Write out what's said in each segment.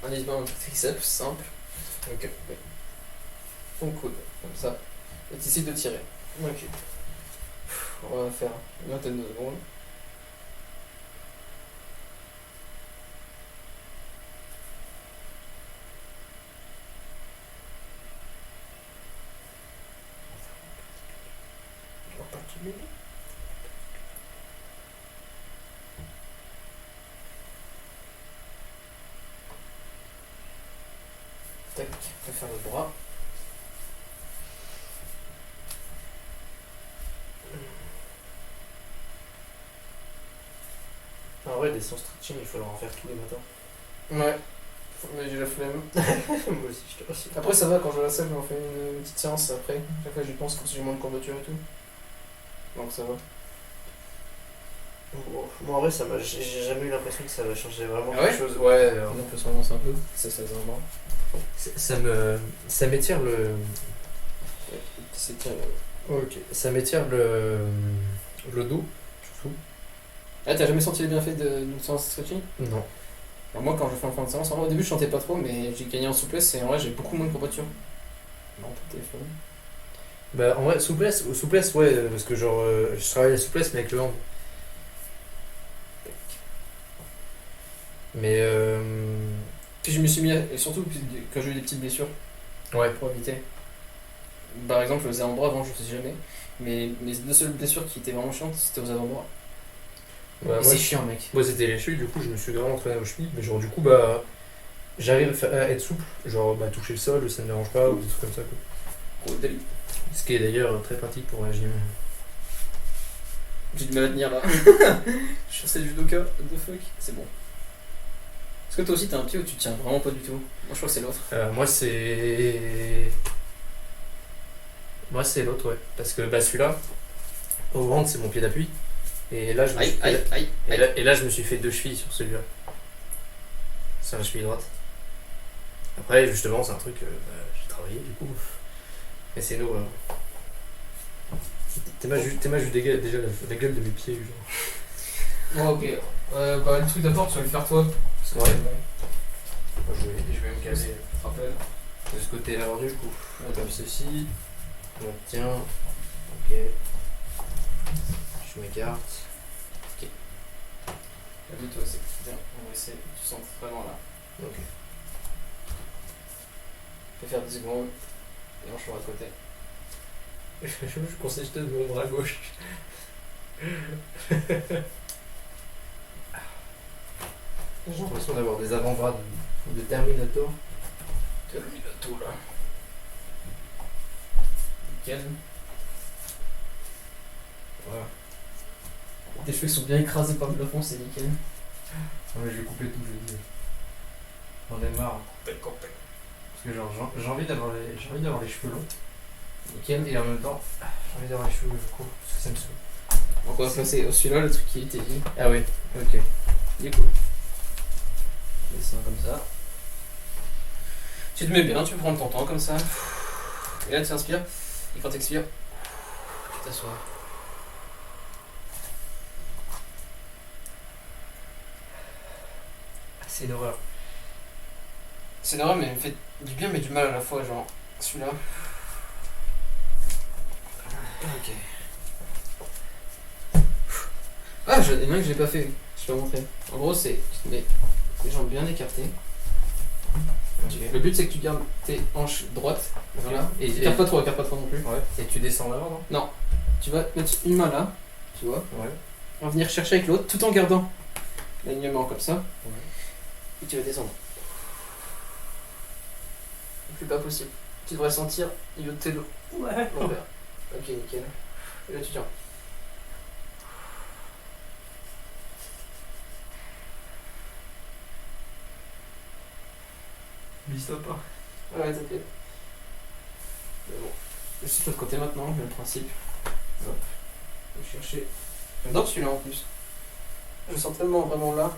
un équipement de triceps simple. Ok. Ton coude, comme ça. Et tu essaies de tirer. Ok. On va faire une vingtaine de secondes. Tac, on va faire le bras. En vrai, des séances stretching, il faudra en faire tous les matins. Ouais. Mais j'ai la flemme. Moi aussi, je te remercie. Après, ça va, quand je vais à la salle, je m'en fais une petite séance après. Chaque fois, j'y pense quand j'ai moins de courbatures et tout. Donc ça va. Bon, moi, en vrai, j'ai jamais eu l'impression que ça va changer vraiment Ah ouais quelque chose. Ouais, On peut se relancer un peu. Ça vraiment. ça m'étire le. C'est tiens. Ok. Ça m'étire le dos, surtout. Ah, t'as jamais senti les bienfaits d'une séance de stretching? Non. Alors moi, quand je fais en fin de séance, en vrai, au début, je sentais pas trop, mais j'ai gagné en souplesse et en vrai, j'ai beaucoup moins de courbatures. Non, ton téléphone. Bah, en vrai, souplesse, ouais, parce que genre, je travaille la souplesse, mais avec le hand. Mais Puis je me suis mis, et surtout quand j'ai eu des petites blessures, ouais. pour éviter. Par exemple, je le faisais en bras avant, je le faisais jamais. Mais les deux seules blessures qui étaient vraiment chiantes, c'était aux avant-bras. Bah, Et c'est chiant, mec. moi, c'était les chevilles, du coup, je me suis vraiment entraîné aux chevilles, mais genre, du coup, bah, j'arrive à être souple, genre, bah, toucher le sol, ça ne me dérange pas, ou des trucs comme ça, quoi. Gros délit. Ce qui est d'ailleurs très pratique pour la gym. J'ai du mal à tenir là. Je suis le judoka, what the fuck. C'est bon. Est-ce que toi aussi t'as un pied où tu tiens vraiment pas du tout? Moi je crois que c'est l'autre. Moi, c'est l'autre, ouais. Parce que bah, celui-là, au ventre, c'est mon pied d'appui. Et là, Aïe, aïe, aïe, aïe. et là, je me suis fait 2 chevilles sur celui-là. C'est la cheville droite. Après, justement, c'est un truc que j'ai travaillé, du coup. Mais c'est nous. T'imagines déjà la gueule de mes pieds, genre. Bon, ok. Bah, le truc d'abord, tu vas le faire toi. Parce que, Ouais. Moi, je vais me caser rappelle. de ce côté là, du coup. Attends. Comme ceci. On tient. Ok. Je m'écarte. Toi, c'est bien. On va essayer. Tu sens vraiment là. Ok. Je vais faire 10 secondes. Et on change de côté. Je conseille de mon bras gauche. J'ai l'impression d'avoir des avant-bras de Terminator. Terminato là. Nickel. Voilà. Tes cheveux sont bien écrasés par le plafond, c'est nickel. Non mais je vais couper tout, je dis. J'en ai marre. Couper. Parce que genre j'ai envie d'avoir les cheveux longs. Nickel. Et en même temps, j'ai envie d'avoir les cheveux courts. Parce que ça me saoule. Donc on va passer au celui-là, le truc qui était dit. Ah oui, ok. Il est cool. Descends comme ça. Tu te mets bien, tu prends ton temps comme ça. Et là tu inspires. Et quand tu expires, tu t'assois. C'est une horreur. C'est normal, mais il me fait du bien mais du mal à la fois, genre celui-là. Ok. Ah, il y en a un que j'ai pas fait, je vais te montrer. En gros, c'est tu te mets les jambes bien écartées. Ok. Le but c'est que tu gardes tes hanches droites. Voilà. Et Écarte pas trop non plus. Ouais. Et tu descends d'abord, non? Tu vas mettre une main là, tu vois. Ouais. On va venir chercher avec l'autre tout en gardant l'alignement comme ça. Et tu vas descendre. Le plus bas possible. Tu devrais sentir il tes dos. Ouais. L'envers. Ok, nickel. Et là tu tiens. Bise-toi pas. Ouais, t'inquiète. Mais bon. Je suis de l'autre côté maintenant, même principe. Hop. Je vais chercher. J'adore celui-là en plus. Je sens tellement vraiment là.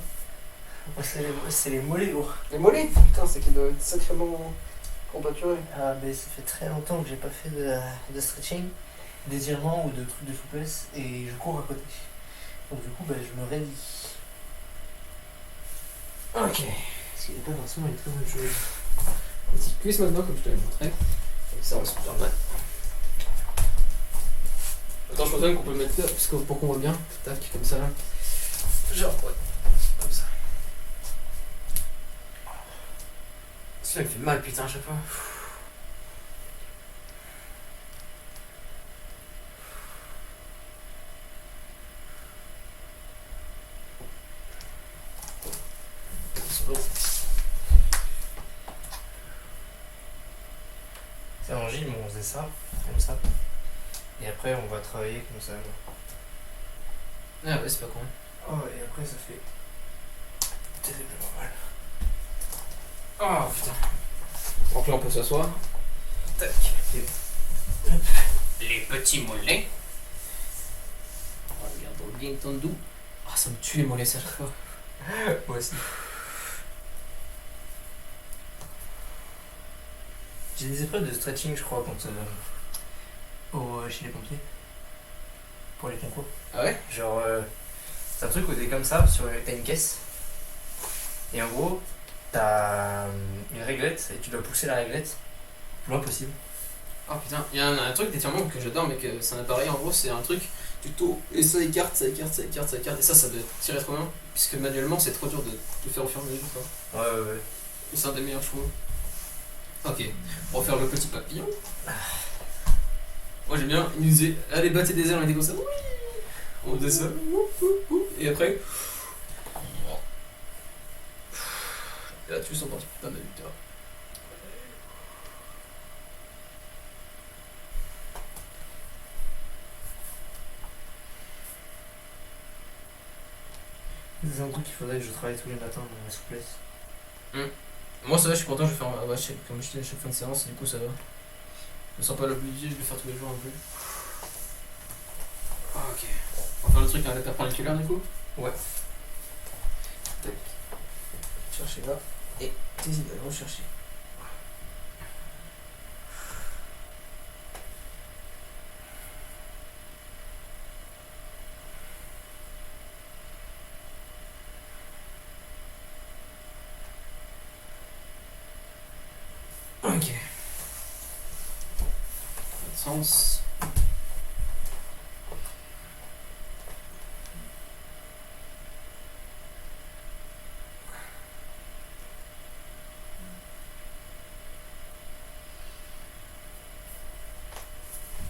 C'est les mollets, gros. Les mollets, putain, c'est qu'il doit être sacrément combaturé. Ah, mais ça fait très longtemps que j'ai pas fait de stretching, d'étirement ou de trucs de souplesse, et je cours à côté. Donc du coup, bah, je me raidis. Ok. Ce qui n'est pas forcément une très bonne chose. Petit cuisse maintenant, comme je te l'ai montré. Et ça, on se super mal. Attends, je pense même qu'on peut le mettre là, parce que pour qu'on voit bien. Tac, comme ça là. Genre, ouais. Comme ça. Ça me fait mal, putain, à chaque fois. C'est en gym, on faisait ça, comme ça. Et après, on va travailler comme ça. Ah ouais, c'est pas con. Oh, et après, ça fait terriblement mal. Oh putain. Donc là, on peut s'asseoir. Tac. Les petits mollets. Regarde bien ton doux. Ah, ça me tue les mollets, ça, à chaque fois. Moi aussi. J'ai des épreuves de stretching, je crois, quand chez les pompiers. Pour les concours. Ah ouais? Genre, c'est un truc où t'es comme ça, t'as une caisse. Et en gros, t'as une réglette et tu dois pousser la réglette le plus loin possible. Ah putain, il y a un truc d'étirement que j'adore, mais que c'est un appareil en gros, c'est un truc, tu tournes et ça écarte, ça écarte, ça écarte, ça écarte, et ça doit tirer trop bien, puisque manuellement c'est trop dur de faire au fur et à mesure. Quoi. Ouais. Et c'est un des meilleurs, je trouve. Ok, on va faire le petit papillon. Moi j'aime bien, il nous disait, allez battez des ailes, on était comme ça, oui. On faisait ça, et après. Et là tu sens parti, putain de victoire. C'est un truc qu'il faudrait que je travaille tous les matins dans la souplesse. Moi ça va, je suis content, je vais faire comme je dis à chaque fin de séance, et du coup ça va. Je me sens pas l'obligé, je vais le faire tous les jours un peu. Ok. On va faire le truc à la perpendiculaire du coup. Ouais. Tac. Cherchez là. Et t'hésites à rechercher. Ok. Pas de sens.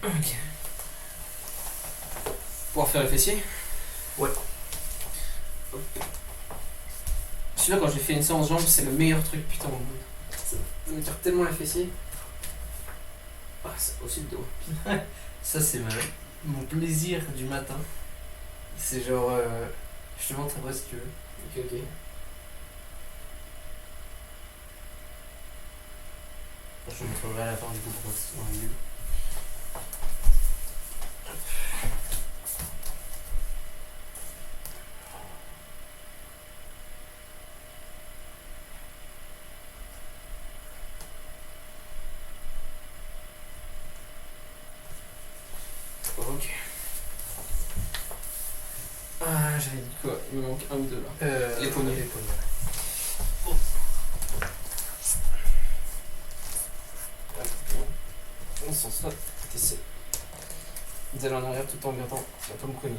Ok. Pouvoir faire les fessiers? Ouais. Hop. Celui-là, quand j'ai fait une séance jambes, c'est le meilleur truc, putain, au monde. Ça me tire tellement les fessiers. Ah, c'est aussi le dos. Ça, c'est mon plaisir du matin. C'est genre. Je te montre après si tu veux. Ok. Je te montrerai à la fin du coup pourquoi c'est dans le Ok. Ah, j'avais dit quoi? Il me manque un ou deux là. Les poignets. On s'en sort. T'essaies. Vous allez en arrière tout en gardant la pomme connue.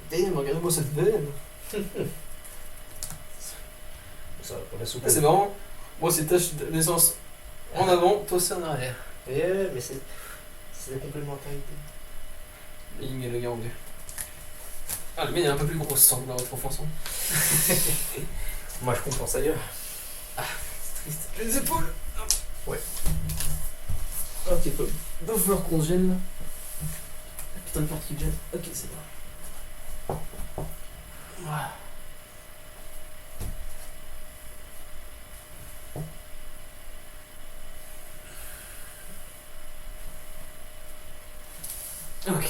Damn, regardez-moi cette veine. Ça va pour la soupe. Ah, c'est marrant. Moi, c'est tâche d'essence en avant, toi c'est en arrière. Ouais, mais c'est la complémentarité. Ying et le yang. Ah, le mien est un peu plus gros, ça semble dans votre enfance. Moi je compense ailleurs. C'est triste. J'ai les épaules. Ouais. Ok, cool. Il va falloir qu'on se gêne là. La putain de porte qui me gêne. Ok, c'est bon. Voilà. Ok.